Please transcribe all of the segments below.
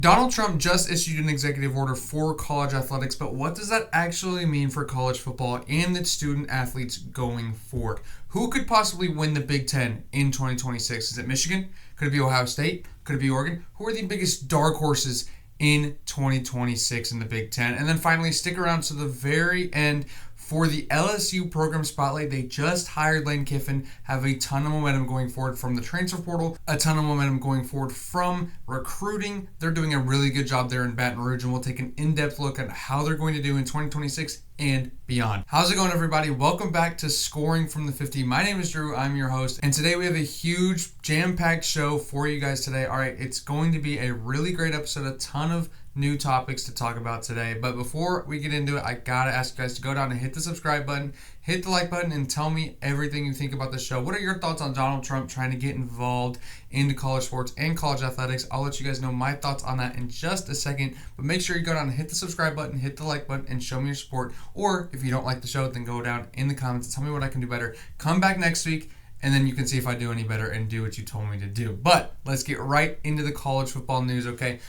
Donald Trump just issued an executive order for college athletics, but what does that actually mean for college football and its student athletes going forward? Who could possibly win the Big Ten in 2026? Is it Michigan? Could it be Ohio State? Could it be Oregon? Who are the biggest dark horses in 2026 in the Big Ten? And then finally, stick around to the very end for the LSU program spotlight. They just hired Lane Kiffin, have a ton of momentum going forward from the transfer portal, a ton of momentum going forward from recruiting. They're doing a really good job there in Baton Rouge, and we'll take an in-depth look at how they're going to do in 2026 and beyond. How's it going, everybody? Welcome back to Scoring from the 50. My name is Drew. I'm your host, and today we have a huge jam-packed show for you guys today. All right, it's going to be a really great episode, a ton of new topics to talk about today. But before we get into it, I gotta ask you guys to go down and hit the subscribe button, hit the like button, and tell me everything you think about the show. What are your thoughts on Donald Trump trying to get involved into college sports and college athletics? I'll let you guys know my thoughts on that in just a second. But make sure you go down and hit the subscribe button, hit the like button, and show me your support. Or if you don't like the show, then go down in the comments and tell me what I can do better. Come back next week, and then you can see if I do any better and do what you told me to do. But let's get right into the college football news, okay?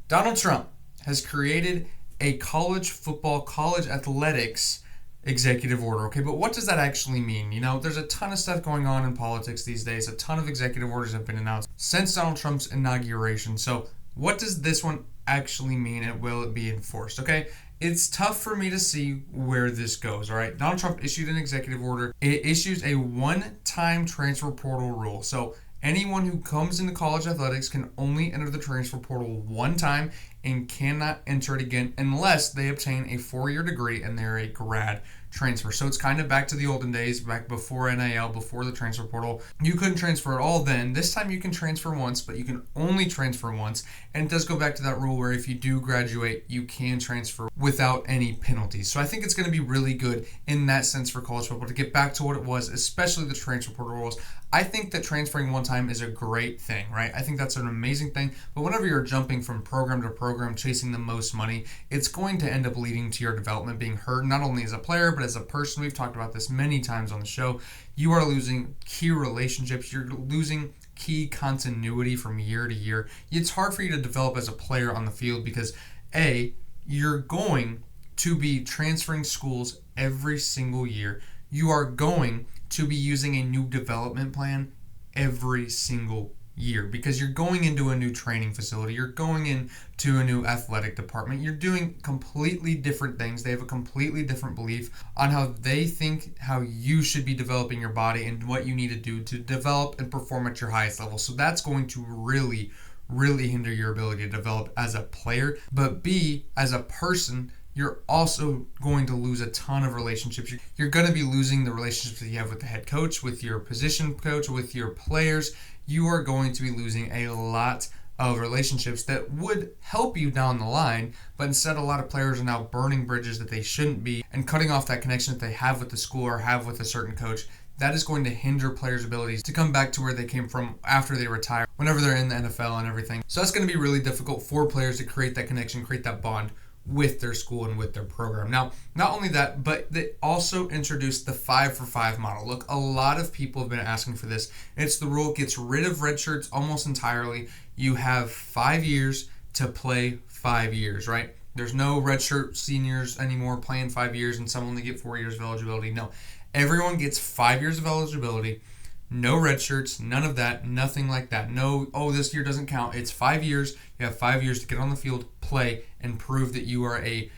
Donald Trump has created a college football, college athletics executive order, okay? But what does that actually mean? You know, there's a ton of stuff going on in politics these days. A ton of executive orders have been announced since Donald Trump's inauguration. So what does this one actually mean, and will it be enforced, okay? It's tough for me to see where this goes, all right? Donald Trump issued an executive order. It issues a one-time transfer portal rule. So anyone who comes into college athletics can only enter the transfer portal one time and cannot enter it again unless they obtain a 4-year degree and they're a grad transfer. So it's kind of back to the olden days, back before NIL, before the transfer portal. You couldn't transfer at all then. This time you can transfer once, but you can only transfer once. And it does go back to that rule where if you do graduate, you can transfer without any penalties. So I think it's going to be really good in that sense for college football to get back to what it was, especially the transfer portal rules. I think that transferring one time is a great thing, right? I think that's an amazing thing. But whenever you're jumping from program to program, chasing the most money, it's going to end up leading to your development being hurt, not only as a player, but as a person. We've talked about this many times on the show. You are losing key relationships. You're losing key continuity from year to year. It's hard for you to develop as a player on the field because, A, you're going to be transferring schools every single year. You are going to be using a new development plan every single year because you're going into a new training facility. You're going into a new athletic department. You're doing completely different things. They have a completely different belief on how they think how you should be developing your body and what you need to do to develop and perform at your highest level. So that's going to really hinder your ability to develop as a player. But B, as a person, you're also going to lose a ton of relationships. You're going to be losing the relationships that you have with the head coach, with your position coach, with your players. You are going to be losing a lot of relationships that would help you down the line, but instead a lot of players are now burning bridges that they shouldn't be and cutting off that connection that they have with the school or have with a certain coach. That is going to hinder players' abilities to come back to where they came from after they retire, whenever they're in the NFL and everything. So that's going to be really difficult for players to create that connection, create that bond with their school and with their program. Now, not only that, but they also introduced the 5-for-5 model. Look, a lot of people have been asking for this. It's the rule. It gets rid of red shirts almost entirely. You have 5 years to play 5 years, right? There's no red shirt seniors anymore playing 5 years and some only get 4 years of eligibility. No, everyone gets 5 years of eligibility. No red shirts, none of that, nothing like that. No, this year doesn't count. It's 5 years. You have 5 years to get on the field, play, and prove that you are a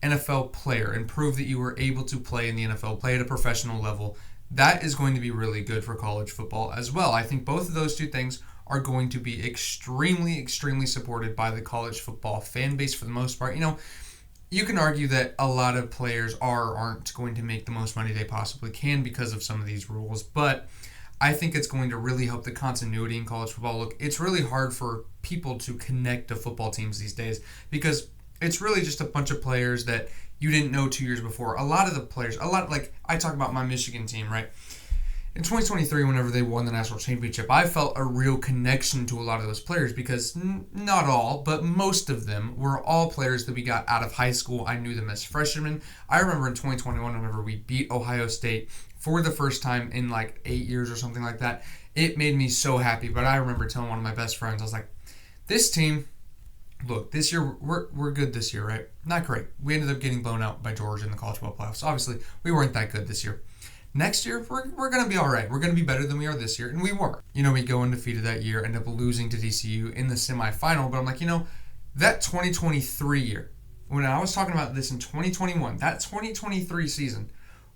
NFL player and prove that you were able to play in the NFL, play at a professional level. That is going to be really good for college football as well. I think both of those two things are going to be extremely supported by the college football fan base for the most part. You know, you can argue that a lot of players aren't going to make the most money they possibly can because of some of these rules, but I think it's going to really help the continuity in college football. Look, it's really hard for people to connect to football teams these days because it's really just a bunch of players that you didn't know 2 years before. A lot of the players, like I talk about my Michigan team, right? In 2023, whenever they won the national championship, I felt a real connection to a lot of those players because not all, but most of them were all players that we got out of high school. I knew them as freshmen. I remember in 2021, whenever we beat Ohio State for the first time in like 8 years or something like that, it made me so happy. But I remember telling one of my best friends, I was like, this team Look, this year we're good this year, right? Not great. We ended up getting blown out by Georgia in the college football playoffs. Obviously, we weren't that good this year. Next year, we're going to be all right. We're going to be better than we are this year, and we were. We go undefeated that year, end up losing to DCU in the semifinal, but I'm like, that 2023 year, when I was talking about this in 2021, that 2023 season,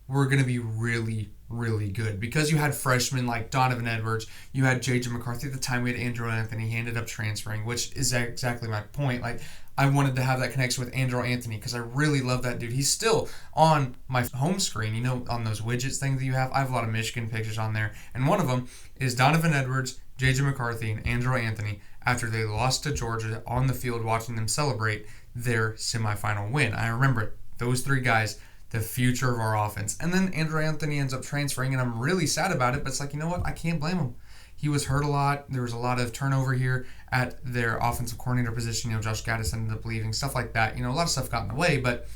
we're going to be really, really good because you had freshmen like Donovan Edwards, you had J.J. McCarthy. At the time, we had Andrew Anthony. He ended up transferring, which is exactly my point. Like, I wanted to have that connection with Andrew Anthony because I really love that dude. He's still on my home screen, on those widgets things that you have. I have a lot of Michigan pictures on there, and one of them is Donovan Edwards, J.J. McCarthy, and Andrew Anthony after they lost to Georgia on the field watching them celebrate their semifinal win. I remember it. Those three guys, the future of our offense. And then Andrew Anthony ends up transferring, and I'm really sad about it, but it's like, what? I can't blame him. He was hurt a lot. There was a lot of turnover here at their offensive coordinator position. Josh Gaddis ended up leaving, stuff like that. A lot of stuff got in the way, but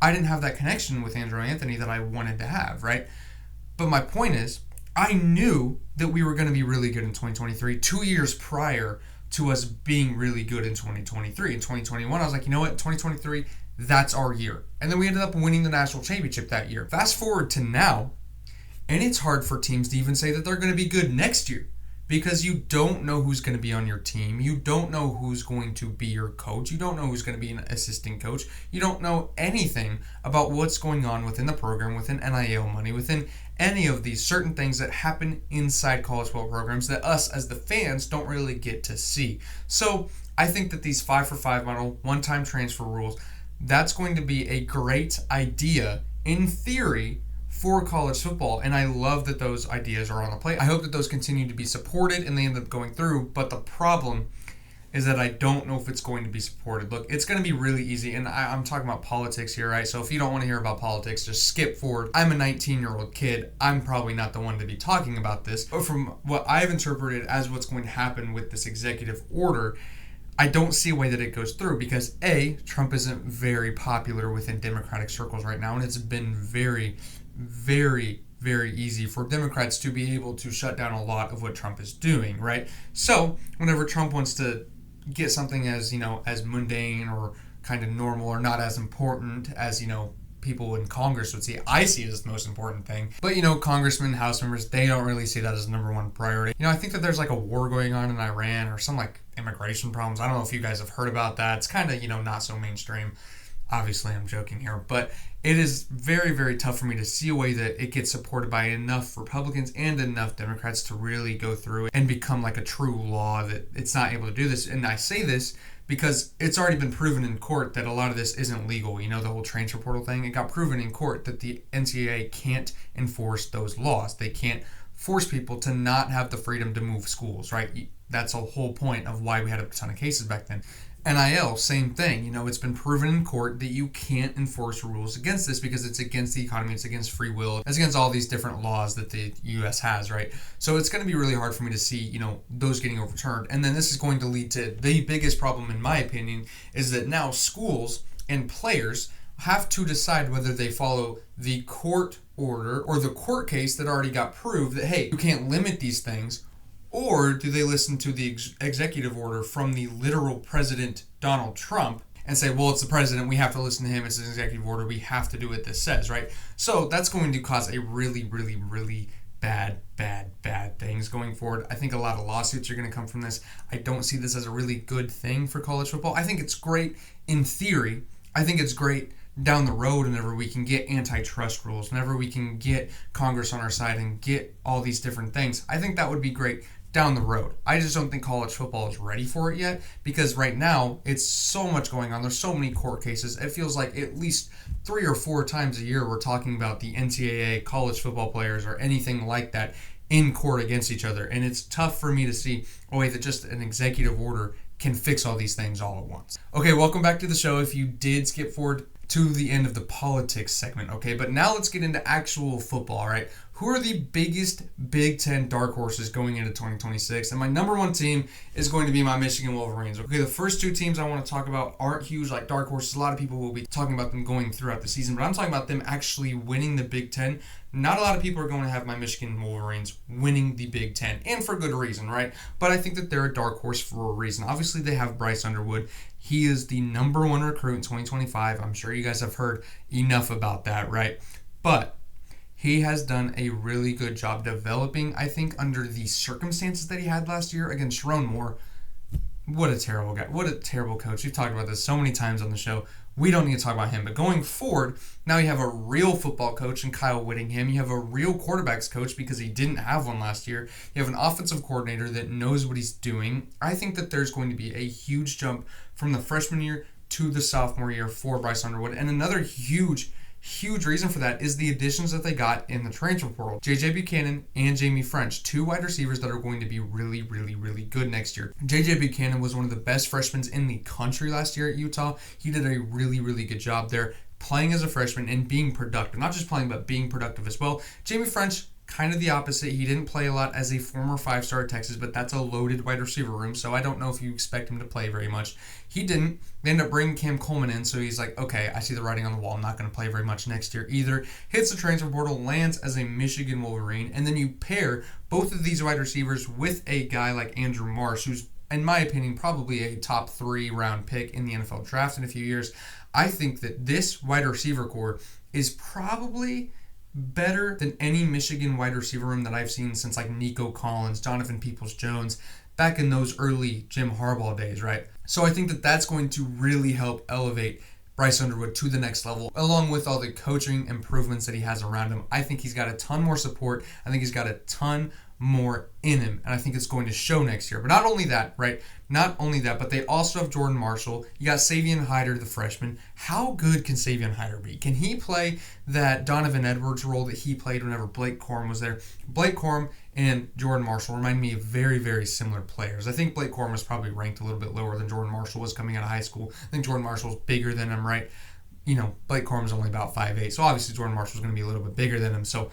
I didn't have that connection with Andrew Anthony that I wanted to have, right? But my point is, I knew that we were going to be really good in 2023, 2 years prior to us being really good in 2023. In 2021, I was like, 2023, that's our year. And then we ended up winning the national championship that year. Fast forward to now, and it's hard for teams to even say that they're going to be good next year because you don't know who's going to be on your team. You don't know who's going to be your coach. You don't know who's going to be an assistant coach. You don't know anything about what's going on within the program, within NIL money, within any of these certain things that happen inside college football programs that us as the fans don't really get to see. So I think that these 5-for-5 model, one-time transfer rules, that's going to be a great idea in theory for college football, and I love that those ideas are on the plate. I hope that those continue to be supported and they end up going through, but the problem is that I don't know if it's going to be supported. Look, it's going to be really easy, and I'm talking about politics here, right? So if you don't want to hear about politics, just skip forward. I'm a 19-year-old kid. I'm probably not the one to be talking about this, but from what I've interpreted as what's going to happen with this executive order, I don't see a way that it goes through because A, Trump isn't very popular within Democratic circles right now, and it's been very, very, very easy for Democrats to be able to shut down a lot of what Trump is doing, right? So whenever Trump wants to get something as, as mundane or kind of normal or not as important as, people in Congress would see, I see it as the most important thing. But, congressmen, House members, they don't really see that as number one priority. I think that there's like a war going on in Iran or some like immigration problems. I don't know if you guys have heard about that. It's kind of, not so mainstream. Obviously, I'm joking here, but it is very, very tough for me to see a way that it gets supported by enough Republicans and enough Democrats to really go through it and become like a true law that it's not able to do this. And I say this because it's already been proven in court that a lot of this isn't legal. The whole transfer portal thing, it got proven in court that the NCAA can't enforce those laws. They can't force people to not have the freedom to move schools, right? That's the whole point of why we had a ton of cases back then. NIL, same thing. It's been proven in court that you can't enforce rules against this because it's against the economy, it's against free will, it's against all these different laws that the U.S. has, right? So it's going to be really hard for me to see, those getting overturned. And then this is going to lead to the biggest problem, in my opinion, is that now schools and players have to decide whether they follow the court order or the court case that already got proved that, hey, you can't limit these things. Or do they listen to the executive order from the literal president, Donald Trump, and say, well, it's the president, we have to listen to him, it's an executive order, we have to do what this says, right? So that's going to cause a really, really, really bad things going forward. I think a lot of lawsuits are going to come from this. I don't see this as a really good thing for college football. I think it's great in theory. I think it's great down the road whenever we can get antitrust rules, whenever we can get Congress on our side and get all these different things. I think that would be great down the road. I just don't think college football is ready for it yet because right now it's so much going on. There's so many court cases. It feels like at least 3 or 4 times a year we're talking about the NCAA, college football players, or anything like that in court against each other. And it's tough for me to see a way that just an executive order can fix all these things all at once. Okay, welcome back to the show. If you did skip forward to the end of the politics segment, okay? But now let's get into actual football, all right? Who are the biggest Big Ten dark horses going into 2026? And my number one team is going to be my Michigan Wolverines. Okay, the first 2 teams I want to talk about aren't huge like dark horses. A lot of people will be talking about them going throughout the season, but I'm talking about them actually winning the Big Ten. Not a lot of people are going to have my Michigan Wolverines winning the Big Ten, and for good reason, right? But I think that they're a dark horse for a reason. Obviously, they have Bryce Underwood. He is the number one recruit in 2025. I'm sure you guys have heard enough about that, right? But he has done a really good job developing, I think, under the circumstances that he had last year against Sharon Moore. What a terrible guy. What a terrible coach. We've talked about this so many times on the show. We don't need to talk about him. But going forward, now you have a real football coach in Kyle Whittingham. You have a real quarterbacks coach because he didn't have one last year. You have an offensive coordinator that knows what he's doing. I think that there's going to be a huge jump from the freshman year to the sophomore year for Bryce Underwood. And another huge reason for that is the additions that they got in the transfer portal. J.J. Buchanan and Jamie French, two wide receivers that are going to be really, really, really good next year. J.J. Buchanan was one of the best freshmen in the country last year at Utah. He did a really, really good job there playing as a freshman and being productive. Not just playing, but being productive as well. Jamie French, kind of the opposite. He didn't play a lot as a former 5-star at Texas, but that's a loaded wide receiver room, so I don't know if you expect him to play very much. He didn't. They ended up bringing Cam Coleman in, so he's like, okay, I see the writing on the wall. I'm not going to play very much next year either. Hits the transfer portal, lands as a Michigan Wolverine, and then you pair both of these wide receivers with a guy like Andrew Marsh, who's, in my opinion, probably a top 3 round pick in the NFL draft in a few years. I think that this wide receiver core is probably better than any Michigan wide receiver room that I've seen since like Nico Collins, Donovan Peoples-Jones, back in those early Jim Harbaugh days, right? So I think that that's going to really help elevate Bryce Underwood to the next level, along with all the coaching improvements that he has around him. I think he's got a ton more support. I think he's got a ton more in him, and I think it's going to show next year. But not only that, right? Not only that, but they also have Jordan Marshall. You got Savion Hyder, the freshman. How good can Savion Hyder be? Can he play that Donovan Edwards role that he played whenever Blake Corum was there? Blake Corum and Jordan Marshall remind me of very, very similar players. I think Blake Corum was probably ranked a little bit lower than Jordan Marshall was coming out of high school. I think Jordan Marshall's bigger than him, right? You know, Blake Corum's only about 5'8", so obviously Jordan Marshall's going to be a little bit bigger than him. So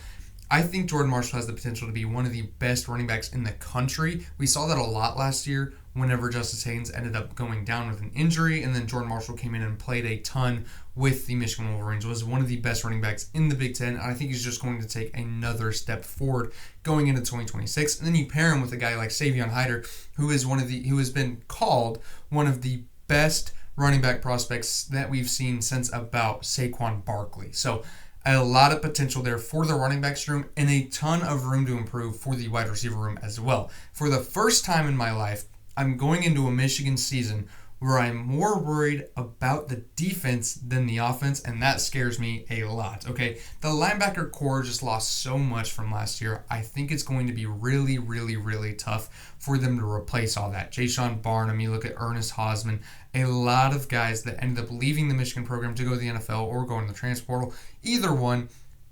I think Jordan Marshall has the potential to be one of the best running backs in the country. We saw that a lot last year whenever Justice Haynes ended up going down with an injury, and then Jordan Marshall came in and played a ton with the Michigan Wolverines, was one of the best running backs in the Big Ten, and I think he's just going to take another step forward going into 2026. And then you pair him with a guy like Savion Hyder, who has been called one of the best running back prospects that we've seen since about Saquon Barkley. So a lot of potential there for the running backs room and a ton of room to improve for the wide receiver room as well. For the first time in my life, I'm going into a Michigan season where I'm more worried about the defense than the offense, and that scares me a lot, okay? The linebacker core just lost so much from last year. I think it's going to be really, really, really tough for them to replace all that. Jayshon Barnum, you look at Ernest Hausman, a lot of guys that ended up leaving the Michigan program to go to the NFL or go in the transfer portal. Either one,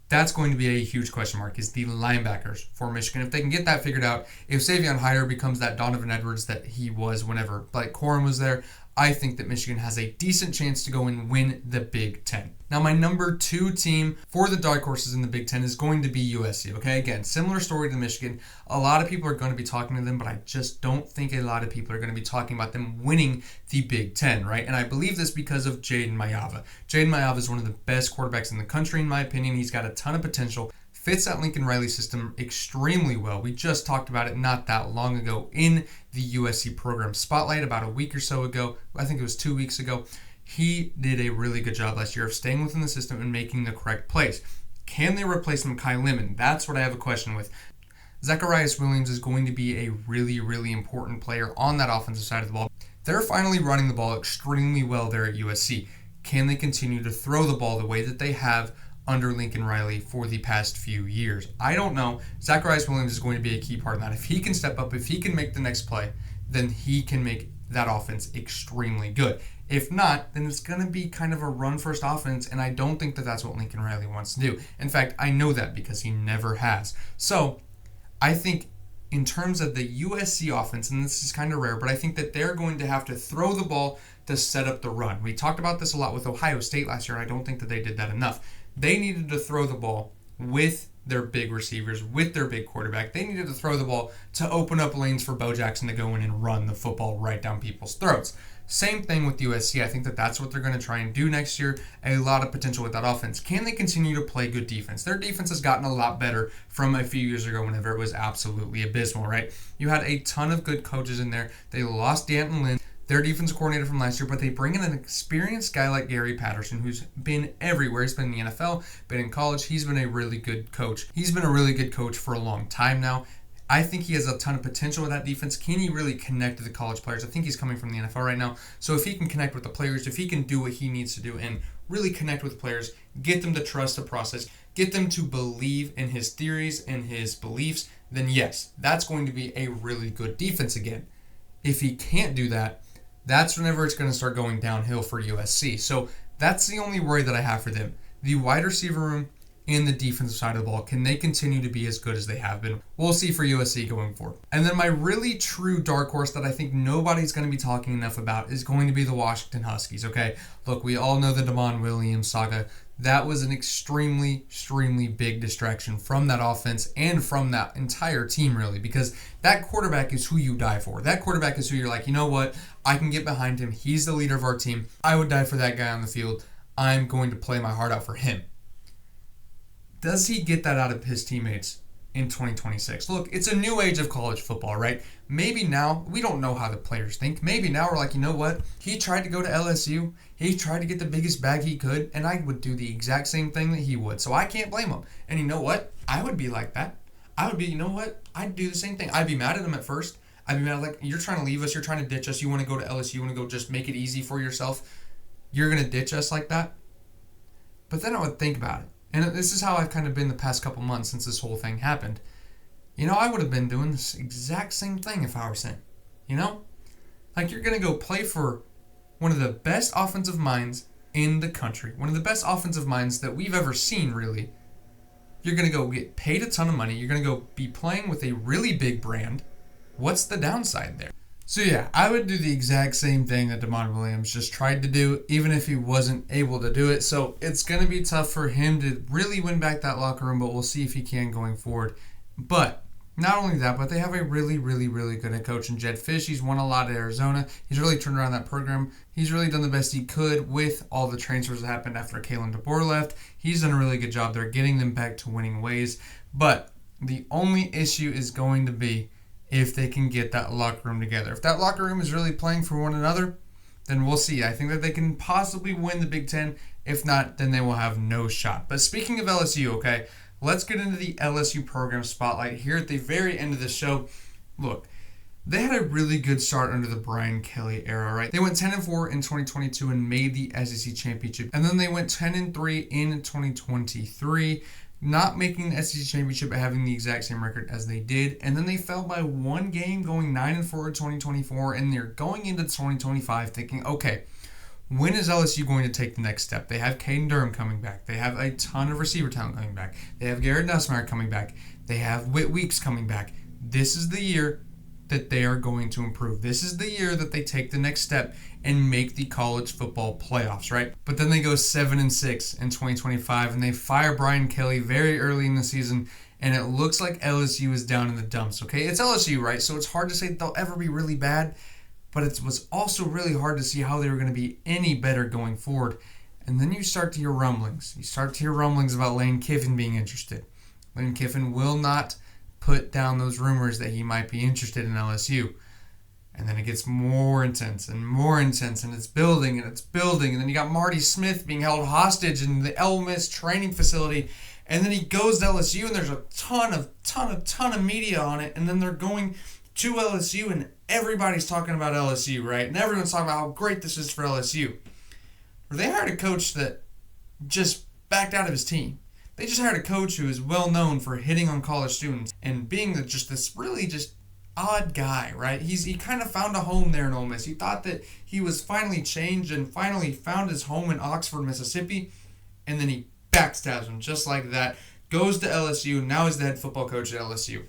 that's going to be a huge question mark, is the linebackers for Michigan. If they can get that figured out, if Savion Hyder becomes that Donovan Edwards that he was whenever Blake Corum was there, I think that Michigan has a decent chance to go and win the Big Ten. Now, my number 2 team for the dark horses in the Big Ten is going to be USC, okay? Again, similar story to Michigan. A lot of people are going to be talking to them, but I just don't think a lot of people are going to be talking about them winning the Big Ten, right? And I believe this because of Jaden Mayava. Jaden Mayava is one of the best quarterbacks in the country, in my opinion. He's got a ton of potential. Fits that Lincoln Riley system extremely well. We just talked about it not that long ago in the USC program spotlight about a week or so ago. I think it was 2 weeks ago. He did a really good job last year of staying within the system and making the correct plays. Can they replace Mekhi Lemon? That's what I have a question with. Zacharias Williams is going to be a really, really important player on that offensive side of the ball. They're finally running the ball extremely well there at USC. Can they continue to throw the ball the way that they have under Lincoln Riley for the past few years? I don't know. Zacharias Williams is going to be a key part of that. If he can step up, if he can make the next play, then he can make that offense extremely good. If not, then it's going to be kind of a run-first offense, and I don't think that that's what Lincoln Riley wants to do. In fact, I know that because he never has. So I think in terms of the USC offense, and this is kind of rare, but I think that they're going to have to throw the ball to set up the run. We talked about this a lot with Ohio State last year, and I don't think that they did that enough. They needed to throw the ball with their big receivers, with their big quarterback. They needed to throw the ball to open up lanes for Bo Jackson to go in and run the football right down people's throats. Same thing with USC. I think that that's what they're going to try and do next year. A lot of potential with that offense. Can they continue to play good defense? Their defense has gotten a lot better from a few years ago whenever it was absolutely abysmal, right? You had a ton of good coaches in there. They lost D'Anton Lynn. their defensive coordinator from last year, but they bring in an experienced guy like Gary Patterson, who's been everywhere. He's been in the NFL, been in college. He's been a really good coach. He's been a really good coach for a long time now. I think he has a ton of potential with that defense. Can he really connect to the college players? I think he's coming from the NFL right now. So if he can connect with the players, if he can do what he needs to do and really connect with the players, get them to trust the process, get them to believe in his theories and his beliefs, then yes, that's going to be a really good defense again. If he can't do that, that's whenever it's going to start going downhill for USC. So that's the only worry that I have for them. The wide receiver room in the defensive side of the ball, can they continue to be as good as they have been? We'll see for USC going forward. And then my really true dark horse that I think nobody's going to be talking enough about is going to be the Washington Huskies, okay? Look, we all know the Damon Williams saga. That was an extremely big distraction from that offense and from that entire team, really, because that quarterback is who you die for. That quarterback is who you're like, you know what? I can get behind him. He's the leader of our team. I would die for that guy on the field. I'm going to play my heart out for him. Does he get that out of his teammates in 2026? Look, it's a new age of college football, right? Maybe now, we don't know how the players think. Maybe now we're like, you know what? He tried to go to LSU. He tried to get the biggest bag he could, and I would do the exact same thing that he would. So I can't blame him. And you know what? I would be like that. I would be, you know what? I'd do the same thing. I'd be mad at him at first. I'd be mad like, you're trying to leave us. You're trying to ditch us. You want to go to LSU. You want to go just make it easy for yourself. You're going to ditch us like that? But then I would think about it. And this is how I've kind of been the past couple months since this whole thing happened. You know, I would have been doing this exact same thing if I were saying, you know? Like, you're going to go play for one of the best offensive minds in the country. One of the best offensive minds that we've ever seen, really. You're going to go get paid a ton of money. You're going to go be playing with a really big brand. What's the downside there? So yeah, I would do the exact same thing that Damon Williams just tried to do, even if he wasn't able to do it. So it's going to be tough for him to really win back that locker room, but we'll see if he can going forward. But not only that, but they have a really good head coach in Jed Fish. He's won a lot at Arizona. He's really turned around that program. He's really done the best he could with all the transfers that happened after Kalen DeBoer left. He's done a really good job there getting them back to winning ways. But the only issue is going to be if they can get that locker room together. If that locker room is really playing for one another, then we'll see. I think that they can possibly win the Big Ten. If not, then they will have no shot. But speaking of LSU, okay, let's get into the LSU program spotlight here at the very end of the show. Look, they had a really good start under the Brian Kelly era, right? They went 10-4 in 2022 and made the SEC championship. And then they went 10-3 in 2023. Not making the SEC championship but having the exact same record as they did. And then they fell by one game going 9-4 in 2024. And they're going into 2025 thinking, okay, when is LSU going to take the next step? They have Caden Durham coming back. They have a ton of receiver talent coming back. They have Garrett Nussmeier coming back. They have Whit Weeks coming back. This is the year that they are going to improve. This is the year that they take the next step and make the college football playoffs, right? But then they go 7-6 in 2025 and they fire Brian Kelly very early in the season, and it looks like LSU is down in the dumps, okay? It's LSU, right? So it's hard to say that they'll ever be really bad, but it was also really hard to see how they were going to be any better going forward. And then you start to hear rumblings. You start to hear rumblings about Lane Kiffin being interested. Lane Kiffin will not put down those rumors that he might be interested in LSU. And then it gets more intense, and it's building, and then you got Marty Smith being held hostage in the Ole Miss training facility, and then he goes to LSU, and there's a ton of media on it, and then they're going to LSU, and everybody's talking about LSU, right? And everyone's talking about how great this is for LSU. They hired a coach that just backed out of his team. They just hired a coach who is well known for hitting on college students and being this really odd guy, right? He kind of found a home there in Ole Miss. He thought that he was finally changed and finally found his home in Oxford, Mississippi, and then he backstabs him just like that. Goes to LSU, and now he's the head football coach at LSU.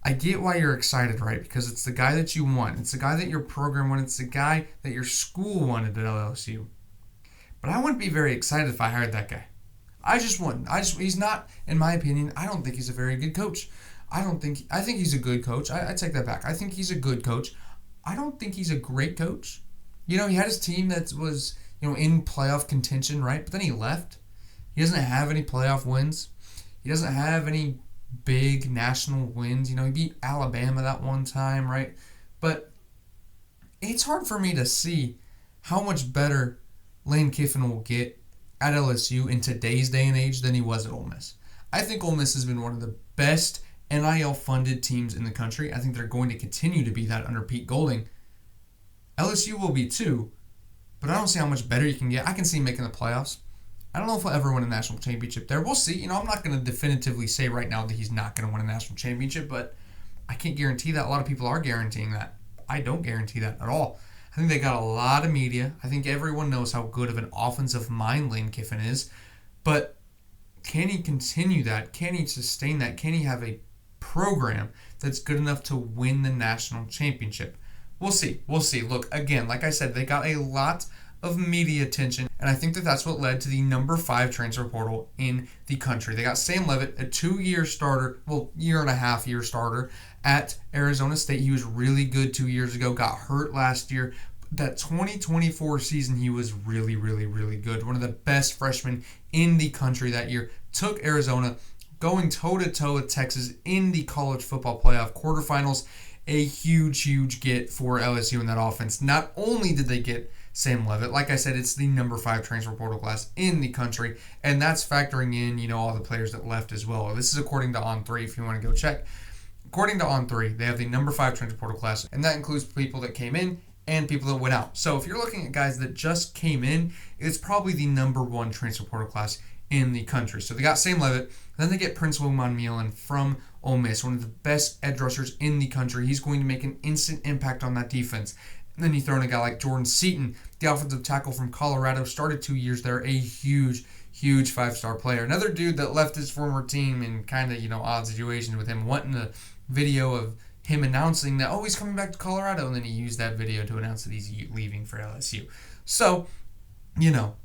I get why you're excited, right? Because it's the guy that you want. It's the guy that your program wanted. It's the guy that your school wanted at LSU. But I wouldn't be very excited if I hired that guy. I just wouldn't. He's not, in my opinion, I don't think he's a very good coach. I think he's a good coach. I take that back. I think he's a good coach. I don't think he's a great coach. You know, he had his team that was, in playoff contention, right? But then he left. He doesn't have any playoff wins. He doesn't have any big national wins. He beat Alabama that one time, right? But it's hard for me to see how much better Lane Kiffin will get at LSU in today's day and age than he was at Ole Miss. I think Ole Miss has been one of the best NIL-funded teams in the country. I think they're going to continue to be that under Pete Golding. LSU will be too, but I don't see how much better you can get. I can see him making the playoffs. I don't know if he'll ever win a national championship there. We'll see. I'm not going to definitively say right now that he's not going to win a national championship, but I can't guarantee that. A lot of people are guaranteeing that. I don't guarantee that at all. I think they got a lot of media. I think everyone knows how good of an offensive mind Lane Kiffin is, but can he continue that? Can he sustain that? Can he have a program that's good enough to win the national championship? We'll see. We'll see. Look, again, like I said, they got a lot of media attention, and I think that that's what led to the number 5 transfer portal in the country. They got Sam Leavitt, a 2-year starter, year and a half year starter at Arizona State. He was really good 2 years ago, got hurt last year. That 2024 season, he was really, really, really good. One of the best freshmen in the country that year. Took Arizona going toe-to-toe with Texas in the college football playoff quarterfinals. A huge, huge get for LSU in that offense. Not only did they get Sam Leavitt, like I said, it's the number 5 transfer portal class in the country, and that's factoring in, all the players that left as well. This is according to On3, if you want to go check. According to On3, they have the number 5 transfer portal class, and that includes people that came in and people that went out. So if you're looking at guys that just came in, it's probably the number 1 transfer portal class in the country. So they got Sam Leavitt, then they get Prince William from Ole Miss, one of the best edge rushers in the country. He's going to make an instant impact on that defense. And then you throw in a guy like Jordan Seaton, the offensive tackle from Colorado, started 2 years there, a huge, huge 5-star player. Another dude that left his former team in kind of, odd situations with him, wanting a video of him announcing that, he's coming back to Colorado, and then he used that video to announce that he's leaving for LSU. So,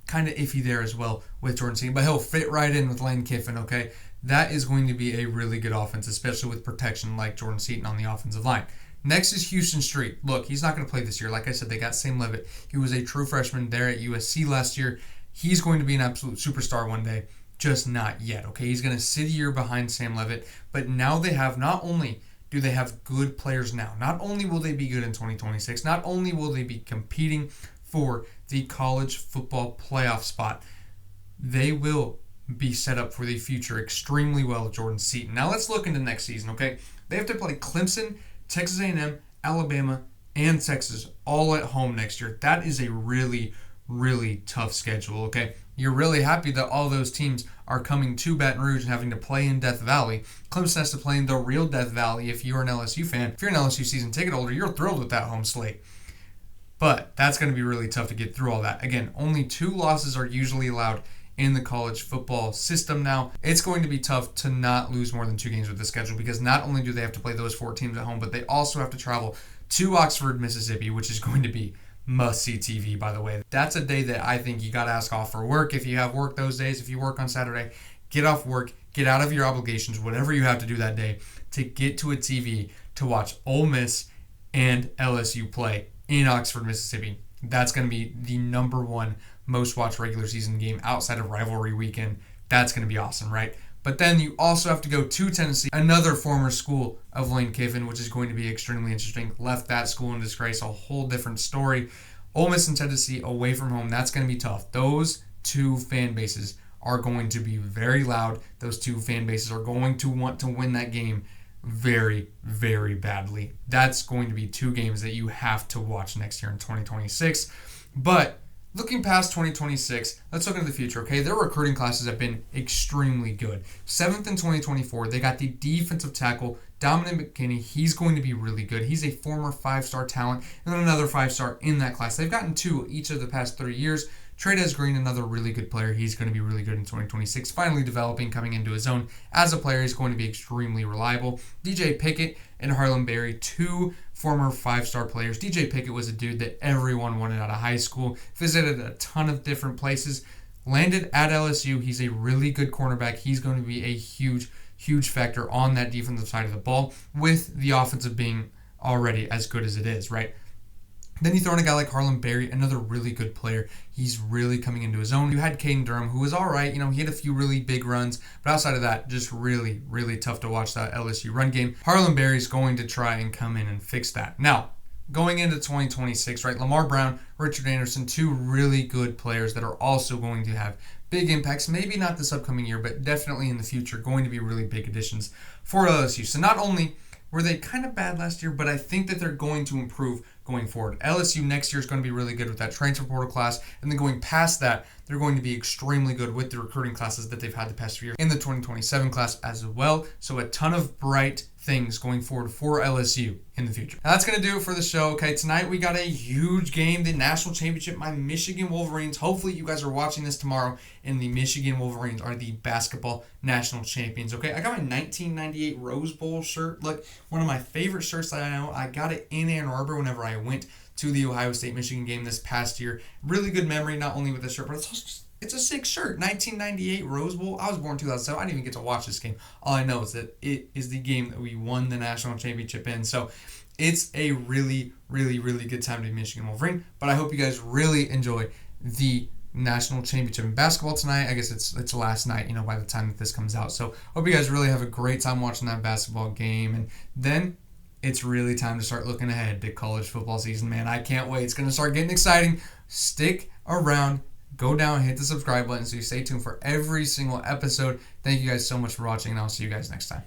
kind of iffy there as well with Jordan Seaton, but he'll fit right in with Lane Kiffin, okay? That is going to be a really good offense, especially with protection like Jordan Seaton on the offensive line. Next is Houston Street. Look, he's not going to play this year. Like I said, they got Sam Leavitt. He was a true freshman there at USC last year. He's going to be an absolute superstar one day, just not yet, okay? He's going to sit a year behind Sam Leavitt, but now they have, not only do they have good players now, not only will they be good in 2026, not only will they be competing for the college football playoff spot, they will be set up for the future extremely well with Jordan Seaton. Now let's look into next season, okay? They have to play Clemson, Texas A&M, Alabama, and Texas all at home next year. That is a really, really tough schedule, okay? You're really happy that all those teams are coming to Baton Rouge and having to play in Death Valley. Clemson has to play in the real Death Valley if you're an LSU fan. If you're an LSU season ticket holder, you're thrilled with that home slate. But that's going to be really tough to get through all that. Again, only 2 losses are usually allowed in the college football system now. It's going to be tough to not lose more than 2 games with the schedule, because not only do they have to play those 4 teams at home, but they also have to travel to Oxford, Mississippi, which is going to be must-see TV, by the way. That's a day that I think you got to ask off for work. If you have work those days, if you work on Saturday, get off work, get out of your obligations, whatever you have to do that day, to get to a TV to watch Ole Miss and LSU play in Oxford, Mississippi. That's going to be the number 1 most watched regular season game outside of rivalry weekend. That's going to be awesome, right? But then you also have to go to Tennessee, another former school of Lane Kiffin, which is going to be extremely interesting. Left that school in disgrace, a whole different story. Ole Miss and Tennessee away from home, that's going to be tough. Those 2 fan bases are going to be very loud. Those 2 fan bases are going to want to win that game very, very badly. That's going to be 2 games that you have to watch next year in 2026. But looking past 2026, let's look into the future, okay? Their recruiting classes have been extremely good. 7th in 2024, they got the defensive tackle, Dominic McKinney. He's going to be really good. He's a former 5-star talent, and then another 5-star in that class. They've gotten 2 each of the past 3 years. Trey'Dez Green, another really good player. He's going to be really good in 2026. Finally developing, coming into his own as a player. He's going to be extremely reliable. DJ Pickett and Harlan Berry, 2 former 5-star players. DJ Pickett was a dude that everyone wanted out of high school. Visited a ton of different places. Landed at LSU. He's a really good cornerback. He's going to be a huge, huge factor on that defensive side of the ball, with the offensive being already as good as it is, right? Then you throw in a guy like Harlan Berry, another really good player. He's really coming into his own. You had Caden Durham, who was all right. He had a few really big runs, but outside of that, just really, really tough to watch that LSU run game. Harlan Berry's going to try and come in and fix that. Now, going into 2026, right? Lamar Brown, Richard Anderson, two really good players that are also going to have big impacts. Maybe not this upcoming year, but definitely in the future, going to be really big additions for LSU. So not only were they kind of bad last year, but I think that they're going to improve going forward. LSU next year is going to be really good with that transfer portal class, and then going past that, they're going to be extremely good with the recruiting classes that they've had the past few years in the 2027 class as well. So a ton of bright things going forward for LSU in the future. Now that's going to do it for the show. Okay, tonight we got a huge game, the national championship. My Michigan Wolverines. Hopefully you guys are watching this tomorrow, and the Michigan Wolverines are the basketball national champions. Okay, I got my 1998 Rose Bowl shirt. Look, one of my favorite shirts that I know. I got it in Ann Arbor whenever I went to the Ohio State-Michigan game this past year. Really good memory, not only with this shirt, but it's a sick shirt. 1998 Rose Bowl. I was born in 2007. I didn't even get to watch this game. All I know is that it is the game that we won the national championship in. So it's a really, really, really good time to be Michigan Wolverine. But I hope you guys really enjoy the national championship in basketball tonight. I guess it's last night, by the time that this comes out. So hope you guys really have a great time watching that basketball game. And then it's really time to start looking ahead to college football season, man. I can't wait. It's going to start getting exciting. Stick around. Go down, hit the subscribe button so you stay tuned for every single episode. Thank you guys so much for watching, and I'll see you guys next time.